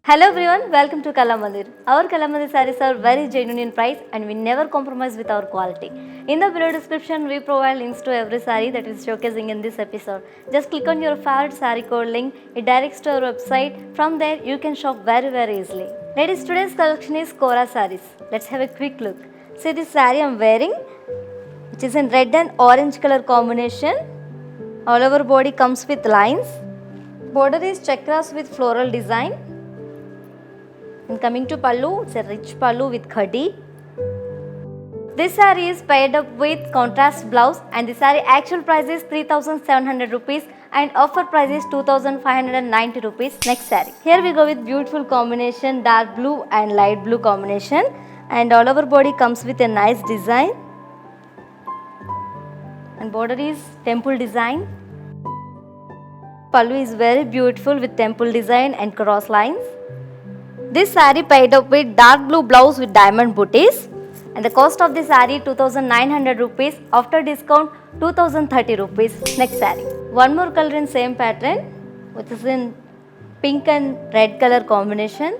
Hello everyone, welcome to Kalamandir. Our Kalamandir sarees are very genuine in price and we never compromise with our quality. In the below description, we provide links to every saree that is showcasing in this episode. Just click on your favorite saree code link, it directs to our website. From there, you can shop very easily. Ladies, today's collection is Kora sarees. Let's have a quick look. See this saree I'm wearing, which is in red and orange color combination. All over body comes with lines. Border is chakras with floral design. And coming to pallu, it's a rich pallu with khadi. This saree is paired up with contrast blouse and the saree actual price is 3700 rupees and offer price is 2590 rupees. Next saree. Here we go with beautiful combination dark blue and light blue combination and all over body comes with a nice design and border is temple design. Pallu is very beautiful with temple design and cross lines. This saree paired up with dark blue blouse with diamond booties and the cost of this saree 2900 rupees, after discount 2030 rupees. Next saree. One more color in same pattern which is in pink and red color combination.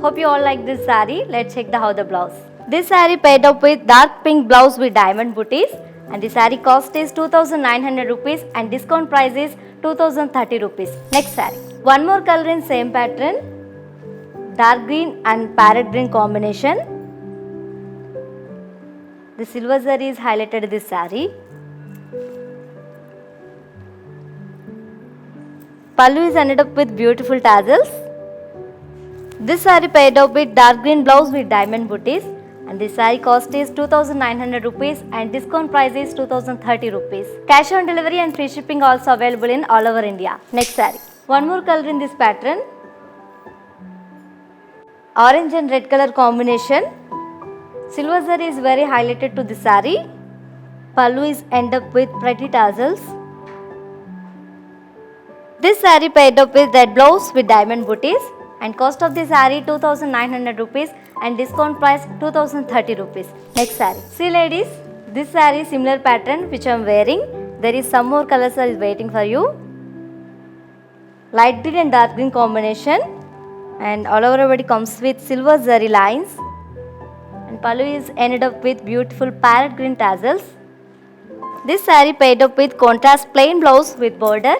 Hope you all like this saree. Let's check how the blouse. This saree paired up with dark pink blouse with diamond booties and the saree cost is 2900 rupees and discount price is 2030 rupees. Next saree. One more color in same pattern, dark green and parrot green combination. The silver zari is highlighted in this saree. Pallu is ended up with beautiful tassels. This saree paired up with dark green blouse with diamond booties and this saree cost is 2900 rupees and discount price is 2030 rupees. Cash on delivery and free shipping also available in all over India. Next saree. One more color in this pattern, orange and red color combination. Silver zari is very highlighted to this saree. Pallu is end up with pretty tassels. This saree paired up with red blouse with diamond booties and cost of this saree 2900 rupees and discount price 2030 rupees. Next saree. See ladies, this saree similar pattern which I am wearing. There is some more colors are waiting for you. Light green and dark green combination and all over body comes with silver zari lines and pallu is ended up with beautiful parrot green tassels. This saree paired up with contrast plain blouse with border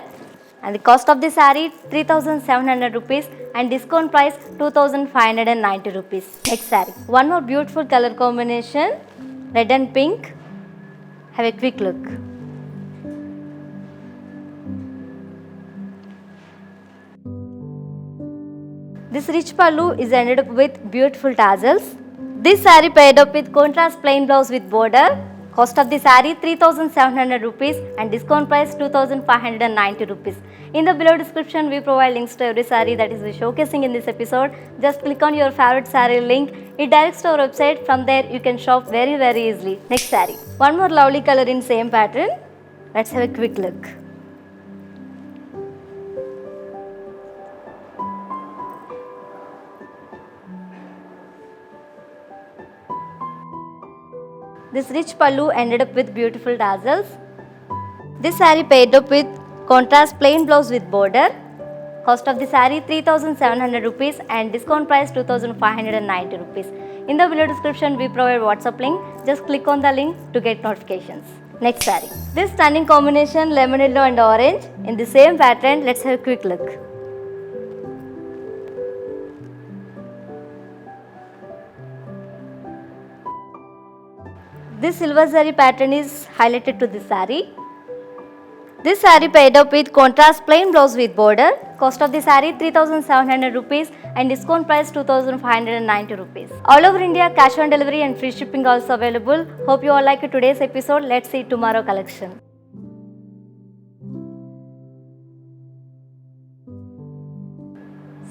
and the cost of this saree 3700 rupees and discount price 2590 rupees. Next saree. One more beautiful color combination, red and pink. Have a quick look. This rich pallu is ended up with beautiful tassels. This saree paired up with contrast plain blouse with border. Cost of the saree 3700 rupees and discount price 2590 rupees. In the below description, we provide links to every saree that is showcasing in this episode. Just click on your favorite saree link. It directs to our website. From there, you can shop very easily. Next saree. One more lovely color in same pattern. Let's have a quick look. This rich pallu ended up with beautiful tassels. This saree paired up with contrast plain blouse with border. Cost of the saree 3700 rupees and discount price 2590 rupees. In the below description, we provide WhatsApp link. Just click on the link to get notifications. Next saree. This stunning combination lemon yellow and orange in the same pattern. Let's have a quick look. This silver zari pattern is highlighted to this saree. This saree paired up with contrast plain blouse with border. Cost of the saree 3700 rupees and discount price 2590 rupees. All over India, cash on delivery and free shipping also available. Hope you all like today's episode. Let's see tomorrow collection.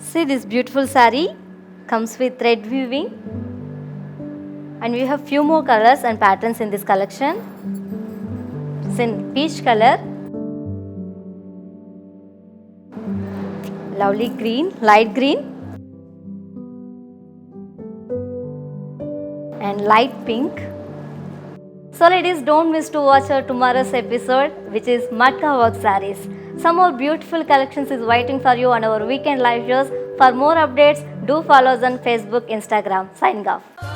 See this beautiful saree comes with thread weaving. And we have few more colors and patterns in this collection. It's in peach color, lovely green, light green and light pink. So ladies, don't miss to watch our tomorrow's episode, which is Matka work sarees. Some more beautiful collections is waiting for you on our weekend live shows. For more updates, do follow us on Facebook, Instagram. Signing off.